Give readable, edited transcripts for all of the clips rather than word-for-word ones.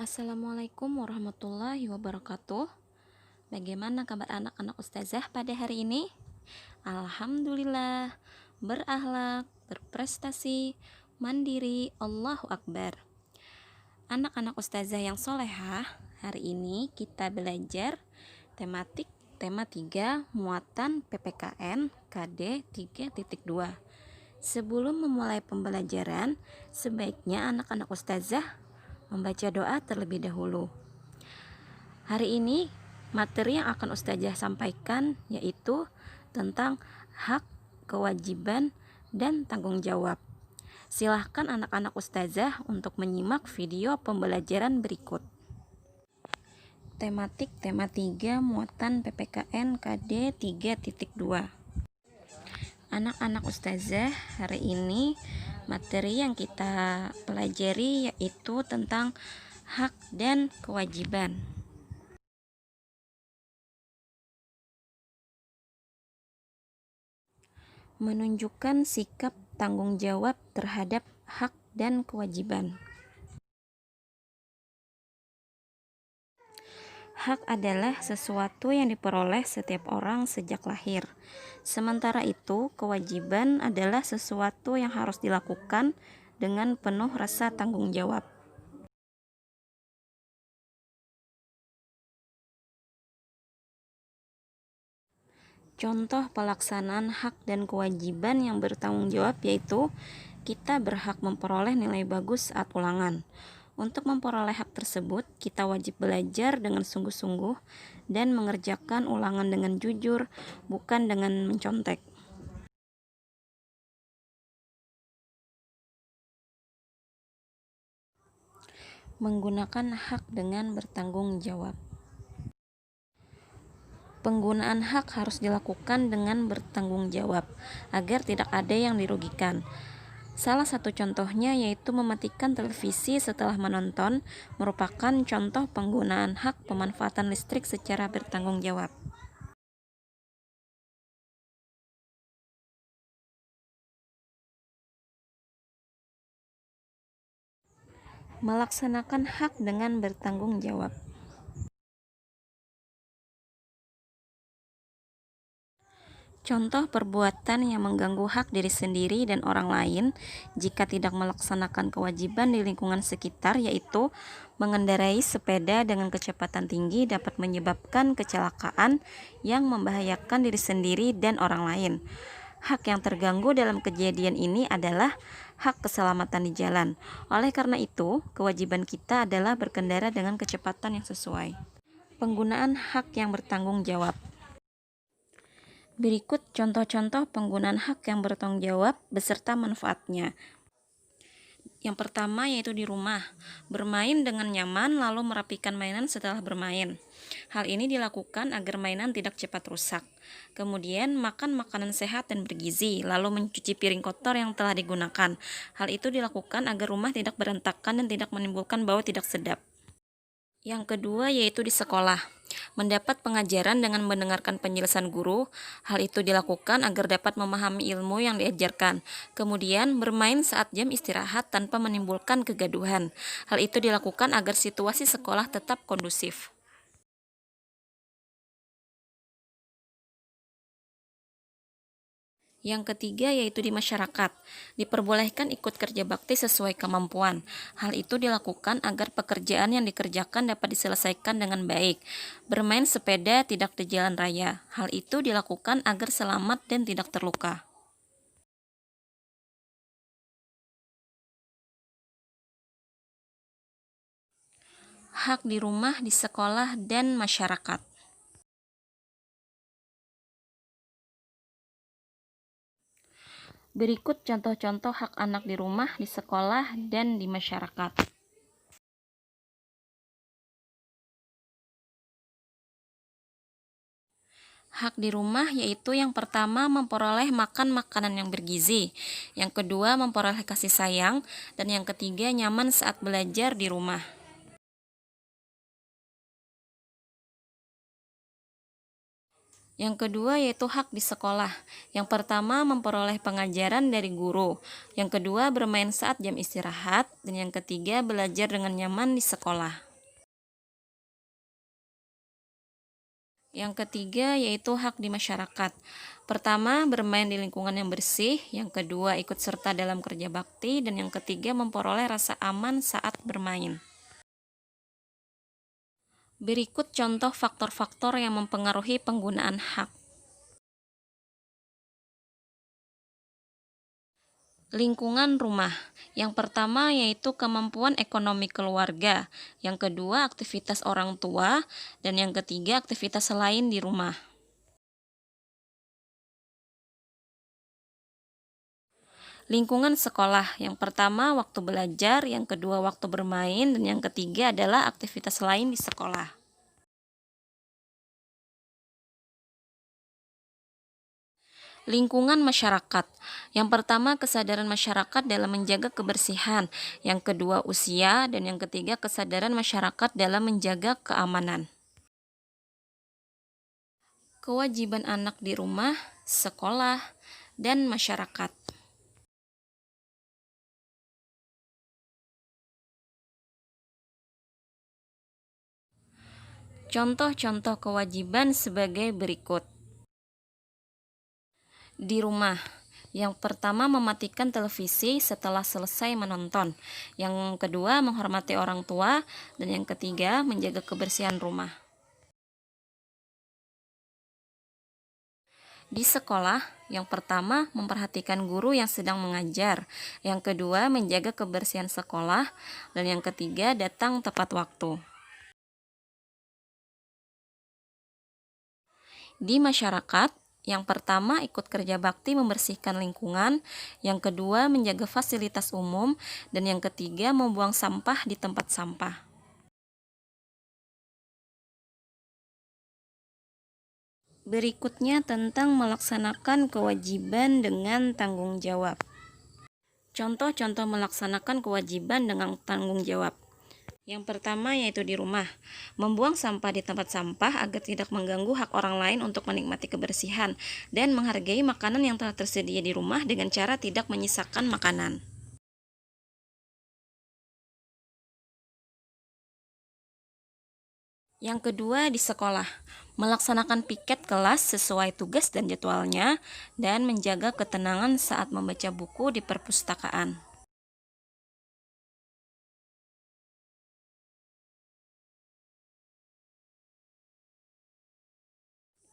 Assalamualaikum warahmatullahi wabarakatuh. Bagaimana kabar anak-anak ustazah pada hari ini? Alhamdulillah, berakhlak, berprestasi, mandiri, Allahu Akbar. Anak-anak ustazah yang solehah, hari ini kita belajar tema 3 muatan PPKN KD 3.2. Sebelum memulai pembelajaran, sebaiknya anak-anak ustazah membaca doa terlebih dahulu. Hari ini materi yang akan ustazah sampaikan yaitu tentang hak, kewajiban, dan tanggung jawab. Silahkan anak-anak ustazah untuk menyimak video pembelajaran berikut. Tematik tema 3 muatan PPKN KD 3.2. Anak-anak ustazah, hari ini materi yang kita pelajari yaitu tentang hak dan kewajiban. Menunjukkan sikap tanggung jawab terhadap hak dan kewajiban. Hak adalah sesuatu yang diperoleh setiap orang sejak lahir. Sementara itu, kewajiban adalah sesuatu yang harus dilakukan dengan penuh rasa tanggung jawab. Contoh pelaksanaan hak dan kewajiban yang bertanggung jawab yaitu kita berhak memperoleh nilai bagus saat ulangan. Untuk memperoleh hak tersebut, kita wajib belajar dengan sungguh-sungguh dan mengerjakan ulangan dengan jujur, bukan dengan mencontek. Menggunakan hak dengan bertanggung jawab. Penggunaan hak harus dilakukan dengan bertanggung jawab agar tidak ada yang dirugikan. Salah satu contohnya yaitu mematikan televisi setelah menonton merupakan contoh penggunaan hak pemanfaatan listrik secara bertanggung jawab. Melaksanakan hak dengan bertanggung jawab. Contoh perbuatan yang mengganggu hak diri sendiri dan orang lain jika tidak melaksanakan kewajiban di lingkungan sekitar yaitu mengendarai sepeda dengan kecepatan tinggi dapat menyebabkan kecelakaan yang membahayakan diri sendiri dan orang lain. Hak yang terganggu dalam kejadian ini adalah hak keselamatan di jalan. Oleh karena itu, kewajiban kita adalah berkendara dengan kecepatan yang sesuai. Penggunaan hak yang bertanggung jawab. Berikut contoh-contoh penggunaan hak yang bertanggung jawab beserta manfaatnya. Yang pertama yaitu di rumah, bermain dengan nyaman lalu merapikan mainan setelah bermain. Hal ini dilakukan agar mainan tidak cepat rusak. Kemudian makan makanan sehat dan bergizi, lalu mencuci piring kotor yang telah digunakan. Hal itu dilakukan agar rumah tidak berantakan dan tidak menimbulkan bau tidak sedap. Yang kedua yaitu di sekolah. Mendapat pengajaran dengan mendengarkan penjelasan guru, hal itu dilakukan agar dapat memahami ilmu yang diajarkan. Kemudian bermain saat jam istirahat tanpa menimbulkan kegaduhan. Hal itu dilakukan agar situasi sekolah tetap kondusif. Yang ketiga yaitu di masyarakat. Diperbolehkan ikut kerja bakti sesuai kemampuan. Hal itu dilakukan agar pekerjaan yang dikerjakan dapat diselesaikan dengan baik. Bermain sepeda tidak di jalan raya. Hal itu dilakukan agar selamat dan tidak terluka. Hak di rumah, di sekolah, dan masyarakat. Berikut contoh-contoh hak anak di rumah, di sekolah, dan di masyarakat. Hak di rumah yaitu yang pertama memperoleh makan makanan yang bergizi, yang kedua memperoleh kasih sayang, dan yang ketiga nyaman saat belajar di rumah. Yang kedua yaitu hak di sekolah. Yang pertama memperoleh pengajaran dari guru. Yang kedua bermain saat jam istirahat. Dan yang ketiga belajar dengan nyaman di sekolah. Yang ketiga yaitu hak di masyarakat. Pertama, bermain di lingkungan yang bersih. Yang kedua, ikut serta dalam kerja bakti. Dan yang ketiga, memperoleh rasa aman saat bermain. Berikut contoh faktor-faktor yang mempengaruhi penggunaan hak. Lingkungan rumah. Yang pertama yaitu kemampuan ekonomi keluarga. Yang kedua, aktivitas orang tua. Dan yang ketiga, aktivitas lain di rumah. Lingkungan sekolah. Yang pertama, waktu belajar. Yang kedua, waktu bermain. Dan yang ketiga adalah aktivitas lain di sekolah. Lingkungan masyarakat. Yang pertama, kesadaran masyarakat dalam menjaga kebersihan. Yang kedua, usia. Dan yang ketiga, kesadaran masyarakat dalam menjaga keamanan. Kewajiban anak di rumah, sekolah, dan masyarakat. Contoh-contoh kewajiban sebagai berikut. Di rumah, yang pertama mematikan televisi setelah selesai menonton. Yang kedua menghormati orang tua. Dan yang ketiga menjaga kebersihan rumah. Di sekolah, yang pertama memperhatikan guru yang sedang mengajar. Yang kedua menjaga kebersihan sekolah. Dan yang ketiga datang tepat waktu. Di masyarakat, yang pertama ikut kerja bakti membersihkan lingkungan, yang kedua menjaga fasilitas umum, dan yang ketiga membuang sampah di tempat sampah. Berikutnya tentang melaksanakan kewajiban dengan tanggung jawab. Contoh-contoh melaksanakan kewajiban dengan tanggung jawab. Yang pertama yaitu di rumah, membuang sampah di tempat sampah agar tidak mengganggu hak orang lain untuk menikmati kebersihan dan menghargai makanan yang telah tersedia di rumah dengan cara tidak menyisakan makanan. Yang kedua di sekolah, melaksanakan piket kelas sesuai tugas dan jadwalnya dan menjaga ketenangan saat membaca buku di perpustakaan.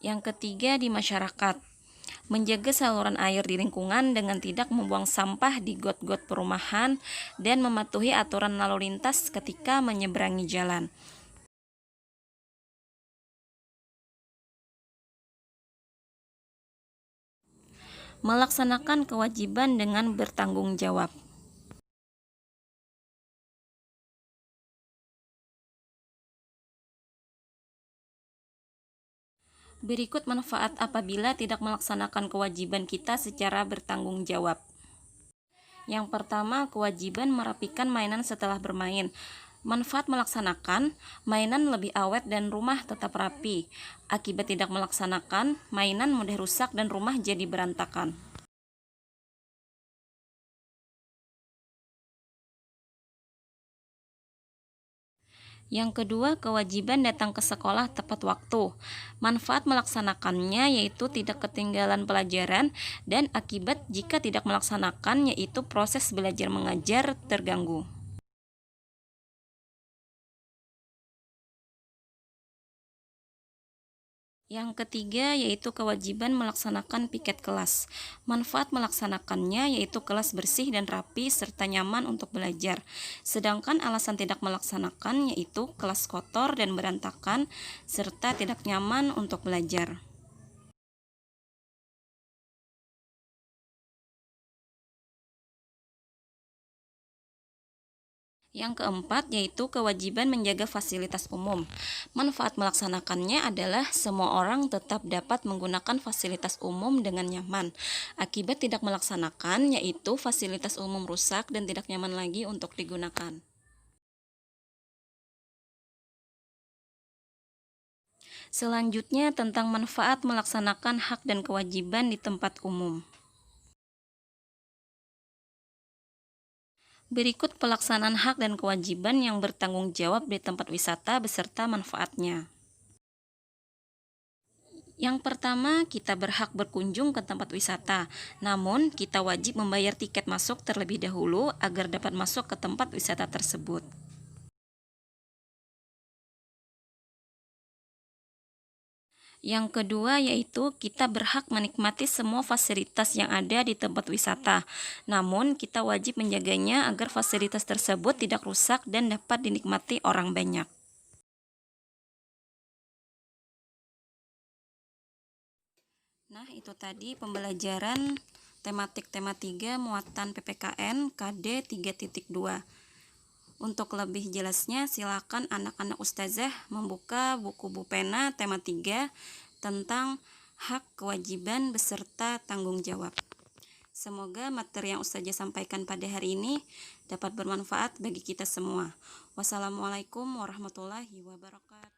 Yang ketiga di masyarakat, menjaga saluran air di lingkungan dengan tidak membuang sampah di got-got perumahan dan mematuhi aturan lalu lintas ketika menyeberangi jalan. Melaksanakan kewajiban dengan bertanggung jawab. Berikut manfaat apabila tidak melaksanakan kewajiban kita secara bertanggung jawab. Yang pertama, kewajiban merapikan mainan setelah bermain. Manfaat melaksanakan, mainan lebih awet dan rumah tetap rapi. Akibat tidak melaksanakan, mainan mudah rusak dan rumah jadi berantakan. Yang kedua, kewajiban datang ke sekolah tepat waktu. Manfaat melaksanakannya yaitu tidak ketinggalan pelajaran dan akibat jika tidak melaksanakan yaitu proses belajar mengajar terganggu. Yang ketiga yaitu kewajiban melaksanakan piket kelas. Manfaat melaksanakannya yaitu kelas bersih dan rapi serta nyaman untuk belajar. Sedangkan alasan tidak melaksanakan yaitu kelas kotor dan berantakan serta tidak nyaman untuk belajar. Yang keempat yaitu kewajiban menjaga fasilitas umum. Manfaat melaksanakannya adalah semua orang tetap dapat menggunakan fasilitas umum dengan nyaman. Akibat tidak melaksanakan yaitu fasilitas umum rusak dan tidak nyaman lagi untuk digunakan. Selanjutnya tentang manfaat melaksanakan hak dan kewajiban di tempat umum. Berikut pelaksanaan hak dan kewajiban yang bertanggung jawab di tempat wisata beserta manfaatnya. Yang pertama, kita berhak berkunjung ke tempat wisata, namun kita wajib membayar tiket masuk terlebih dahulu agar dapat masuk ke tempat wisata tersebut. Yang kedua yaitu kita berhak menikmati semua fasilitas yang ada di tempat wisata. Namun, kita wajib menjaganya agar fasilitas tersebut tidak rusak dan dapat dinikmati orang banyak. Nah, itu tadi pembelajaran tematik tema 3 muatan PPKN KD 3.2. Untuk lebih jelasnya, silakan anak-anak ustazah membuka buku Bupena tema 3 tentang hak kewajiban beserta tanggung jawab. Semoga materi yang ustazah sampaikan pada hari ini dapat bermanfaat bagi kita semua. Wassalamualaikum warahmatullahi wabarakatuh.